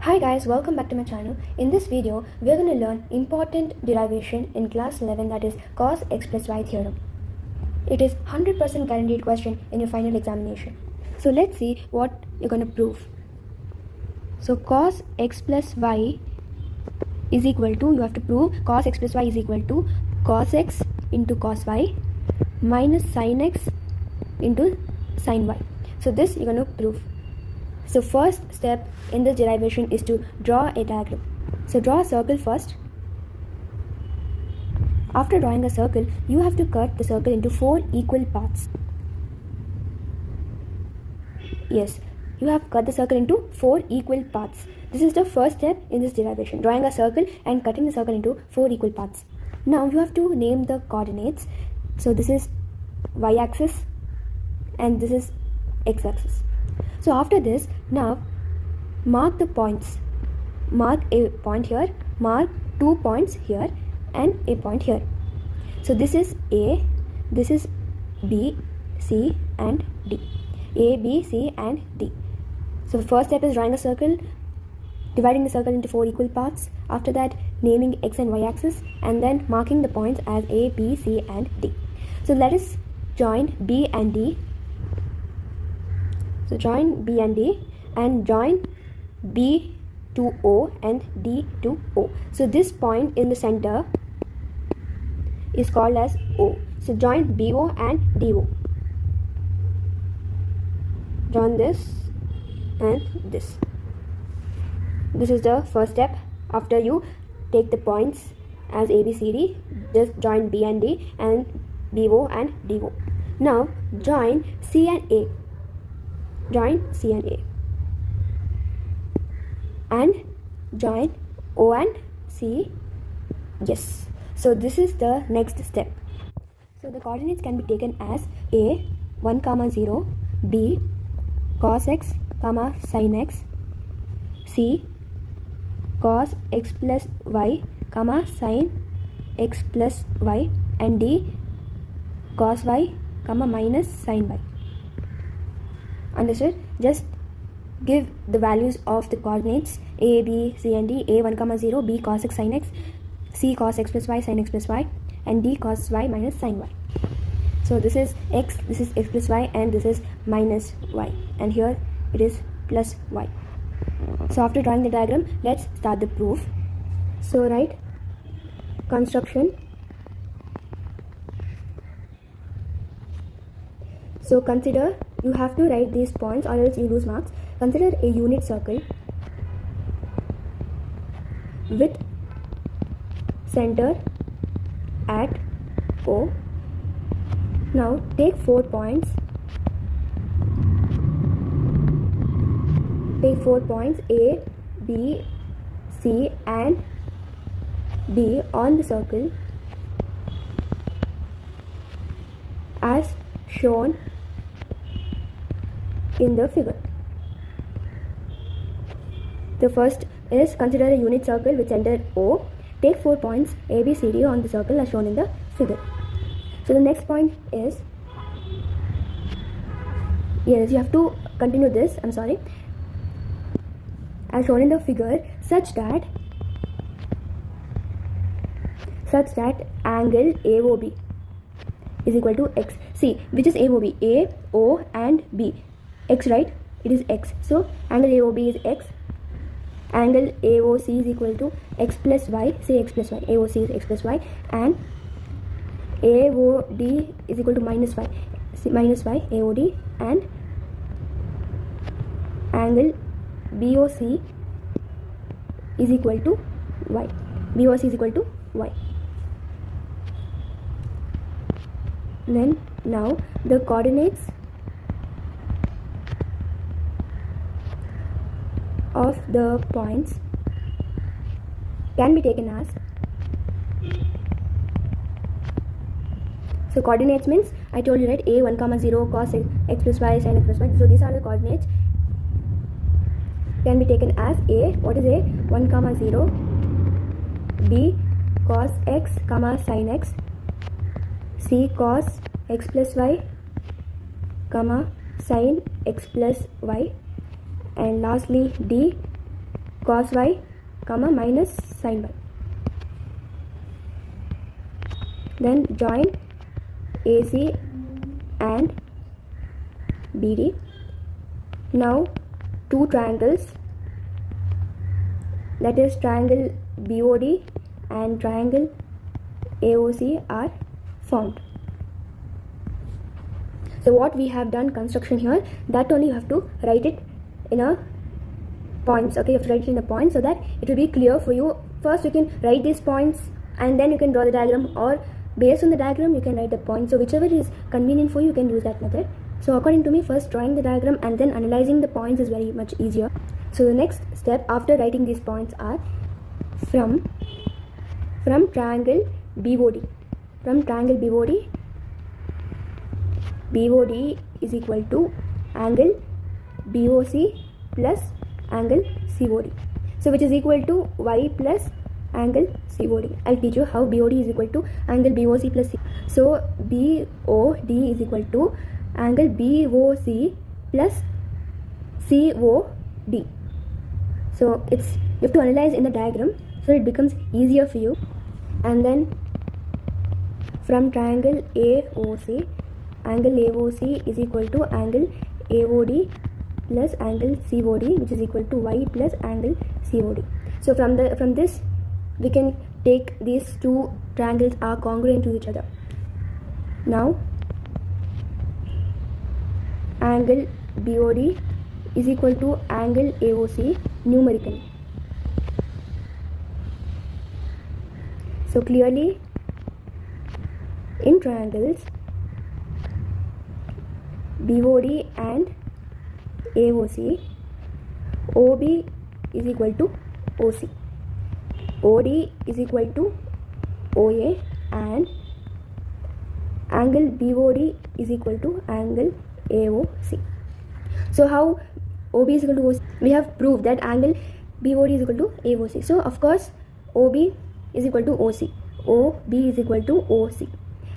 Hi guys, welcome back to my channel. In this video, we are going to learn important derivation in class 11, that is cos x plus y theorem. It is 100% guaranteed question in your final examination. So let's see what you're going to prove. So cos x plus y is equal to, you have to prove cos x plus y is equal to cos x into cos y minus sin x into sin y. So this you're going to prove. So first step in this derivation is to draw a diagram. So draw a circle first. After drawing a circle, you have to cut the circle into 4 equal parts. Yes, you have cut the circle into 4 equal parts. This is the first step in this derivation, drawing a circle and cutting the circle into 4 equal parts. Now you have to name the coordinates. So this is y-axis and this is x-axis. So after this, now mark the points. Mark a point here, mark 2 points here and a point here. So this is A, this is B, C and D. A, B, C and D. So the first step is drawing a circle, dividing the circle into 4 equal parts. After that, naming x and y axis and then marking the points as A, B, C and D. So let us join B and D. So join B and D and join B to O and D to O. So this point in the center is called as O. So join BO and DO. Join this and this. This is the first step. After you take the points as A, B, C, D, just join B and D and BO and DO. Now join C and A. Join C and A and join O and C. Yes, so this is the next step. So the coordinates can be taken as A 1, 0, B cos x, sin x, C cos x plus y, sin x plus y, and D cos y, minus sin y. Understood? Just give the values of the coordinates A, B, C and D. A 1, 0, B cos x sin x, C cos x plus y sin x plus y, and D cos y minus sin y. So this is x plus y, and this is minus y, and here it is plus y. So after drawing the diagram, let's start the proof. So write construction. So consider, you have to write these points or else you lose marks. Consider a unit circle with center at O. Now take 4 points. Take 4 points A, B, C and D on the circle as shown in the figure. The first is consider a unit circle with center O. Take 4 points A, B, C, D on the circle as shown in the figure. So the next point is, yes, you have to continue this, as shown in the figure, such that angle AOB is equal to x. See, which is AOB? A, O and B. X, right? It is x. So angle AOB is x. Angle AOC is equal to x plus y. Say x plus y. AOC is x plus y. And AOD is equal to minus y. Minus y, AOD. And angle BOC is equal to y. BOC is equal to y. Then now the coordinates of the points can be taken as, so coordinates means I told you, right? A 1, 0 cos x plus y sin x plus y. So these are the coordinates can be taken as A. What is A? 1, 0, B cos x, sin x, C cos x plus y, sin x plus y, and lastly D cos y comma minus sin y. Then join AC and BD. Now two triangles, that is triangle BOD and triangle AOC, are formed. So what we have done construction here, that only you have to write it in a points. Okay, you have to write it in the points so that it will be clear for you. First you can write these points and then you can draw the diagram, or based on the diagram you can write the points. So whichever is convenient for you, you can use that method. So according to me, first drawing the diagram and then analyzing the points is very much easier. So the next step after writing these points are from triangle BOD. From triangle BOD is equal to angle BOC plus angle COD. So which is equal to y plus angle COD. I'll teach you how BOD is equal to angle BOC plus C. So BOD is equal to angle BOC plus COD. So you have to analyze in the diagram so it becomes easier for you. And then from triangle AOC, angle AOC is equal to angle AOD plus angle COD, which is equal to y plus angle COD. So from this we can take these two triangles are congruent to each other. Now angle BOD is equal to angle AOC numerically. So clearly in triangles BOD and AOC, OB is equal to OC, OD is equal to OA, and angle BOD is equal to angle AOC. So how OB is equal to OC? We have proved that angle BOD is equal to AOC. So of course OB is equal to OC, OB is equal to OC,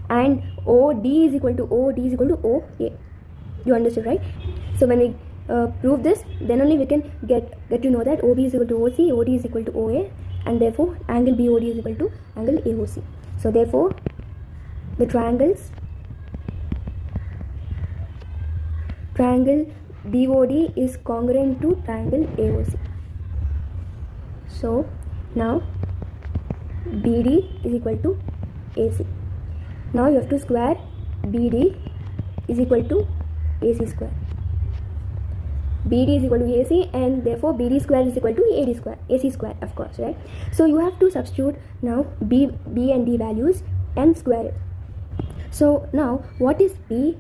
and OD is equal to OA. You understood, right? So when we prove this, then only we can get to know that OB is equal to OC, OD is equal to OA, and therefore angle BOD is equal to angle AOC. So therefore the triangle BOD is congruent to triangle AOC. So now BD is equal to AC. Now you have to square BD is equal to AC square. BD is equal to AC, and therefore BD square is equal to AD square, AC square, of course, right? So you have to substitute now B and D values and square it. So now what is B?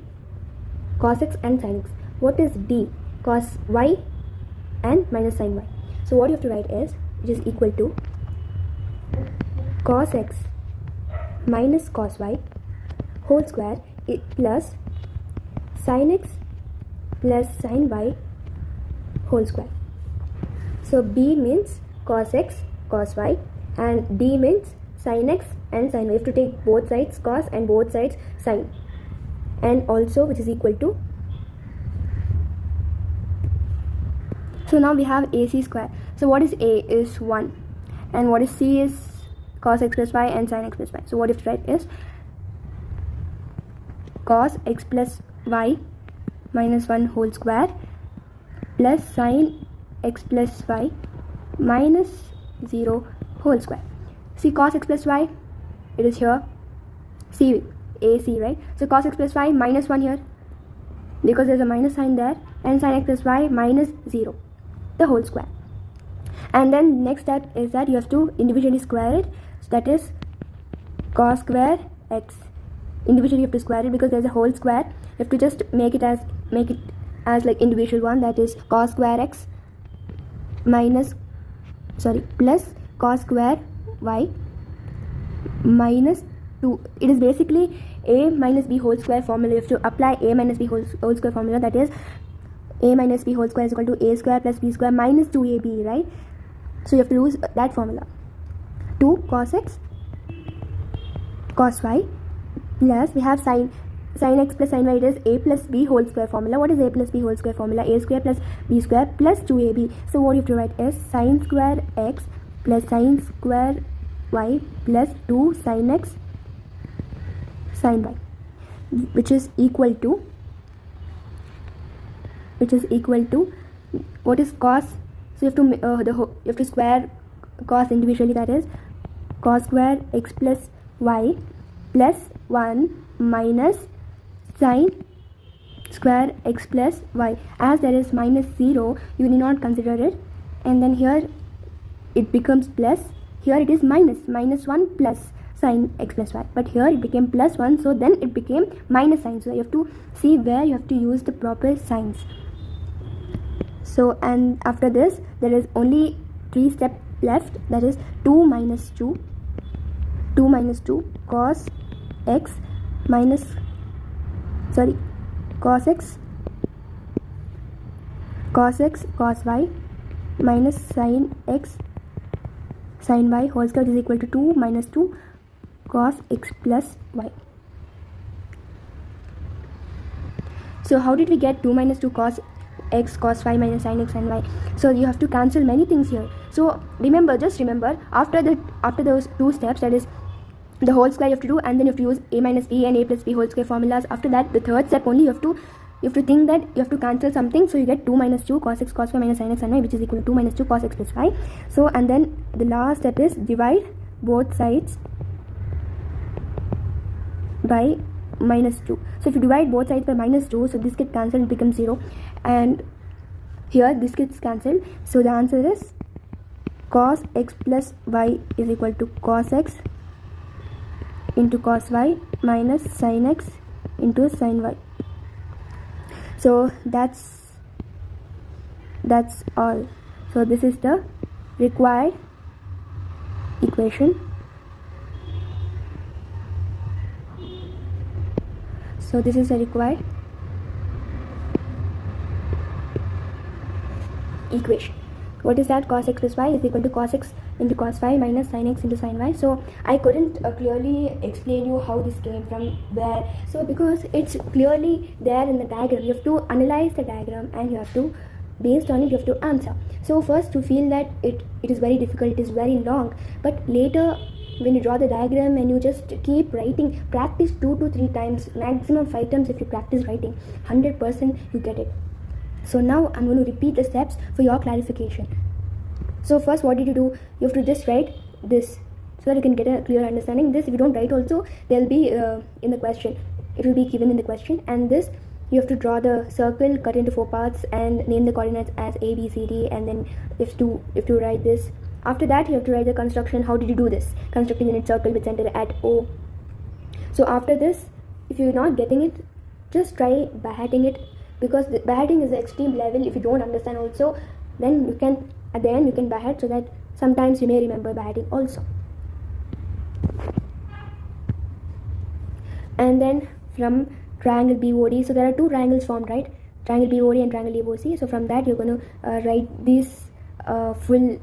Cosx and sinx. What is D? Cos y and minus sin y. So what you have to write is, which is equal to cos x minus cos y whole square plus sin x plus sin y whole square. So B means cos x, cos y, and D means sin x and sin y. You have to take both sides cos and both sides sin, and also which is equal to. So now we have AC square. So what is A is 1, and what is C is cos x plus y and sin x plus y. So what you have to write is cos x plus y minus 1 whole square plus sin x plus y minus 0 whole square. See cos x plus y, it is here, C, AC, right? So cos x plus y minus 1 here, because there is a minus sign there, and sin x plus y minus 0, the whole square. And then next step is that you have to individually square it. So that is cos square x. Individually you have to square it because there is a whole square. You have to just make it as like individual one, that is cos square x plus cos square y minus 2. It is basically a minus b whole square formula. You have to apply a minus b whole square formula, that is a minus b whole square is equal to a square plus b square minus 2ab, right? So you have to use that formula. 2 cos x cos y plus we have sin sin x plus sin y, it is a plus b whole square formula. What is a plus b whole square formula? A square plus b square plus 2ab. So what you have to write is sin square x plus sin square y plus 2 sin x sin y, which is equal to what is cos? So you have to square cos individually, that is cos square x plus y plus 1 minus sin square x plus y. As there is minus 0, you need not consider it, and then here it becomes plus. Here it is minus 1 plus sin x plus y, but here it became plus 1, so then it became minus sign. So you have to see where you have to use the proper signs. So, and after this there is only 3 steps left, that is 2 minus 2 cos x minus cos x cos y minus sin x sin y whole square is equal to 2 minus 2 cos x plus y. So how did we get 2 minus 2 cos x cos y minus sin x and y? So you have to cancel many things here. So just remember after those 2 steps, that is the whole square you have to do, and then you have to use a minus b and a plus b whole square formulas. After that, the third step only, you have to think that you have to cancel something. So you get 2 minus 2 cos x cos y minus sin x and y, which is equal to 2 minus 2 cos x plus y. So, and then the last step is divide both sides by minus 2. So if you divide both sides by minus 2, so this gets cancelled, it becomes 0, and here this gets cancelled. So the answer is cos x plus y is equal to cos x into cos y minus sin x into sin y. So that's all. So this is the required equation. So this is the required equation. What is that? Cos x plus y is equal to cos x into cos y minus sin x into sin y. So I couldn't clearly explain you how this came from where. So because it's clearly there in the diagram, you have to analyze the diagram and you have to, based on it, you have to answer. So first you feel that it is very difficult, it is very long, but later when you draw the diagram and you just keep writing, practice 2 to 3 times, maximum 5 times. If you practice writing, 100% you get it. So now I'm going to repeat the steps for your clarification. So first, what did you do? You have to just write this so that you can get a clear understanding. This, if you don't write also, they'll be in the question. It will be given in the question. And this, you have to draw the circle, cut into 4 parts, and name the coordinates as A, B, C, D. And then if to write this. After that, you have to write the construction. How did you do this? Constructing a unit circle with center at O. So after this, if you're not getting it, just try behatting it, because the behatting is the extreme level. If you don't understand also, then you can, at the end you can behat, so that sometimes you may remember behatting also. And then from triangle BOD, so there are 2 triangles formed, right? Triangle BOD and triangle AOC. So from that you're going to write this full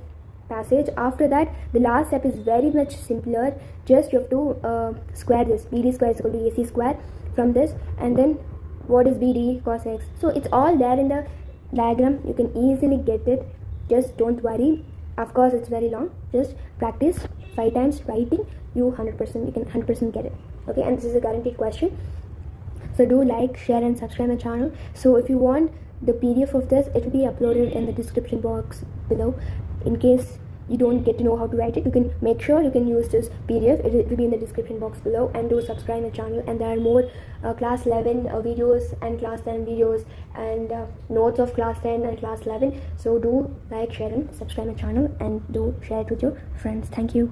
passage. After that, the last step is very much simpler. Just you have to square this. BD square is equal to AC square from this, and then what is BD cos x. So it's all there in the diagram, you can easily get it. Just don't worry. Of course it's very long, just practice 5 times writing, you can 100% get it. Okay, and this is a guaranteed question. So do like, share and subscribe my channel. So if you want the PDF of this, it will be uploaded in the description box below. In case you don't get to know how to write it, you can make sure you can use this PDF. It will be in the description box below. And do subscribe my channel, and there are more class 11 videos and class 10 videos and notes of class 10 and class 11. So do like, share and subscribe my channel, and do share it with your friends. Thank you.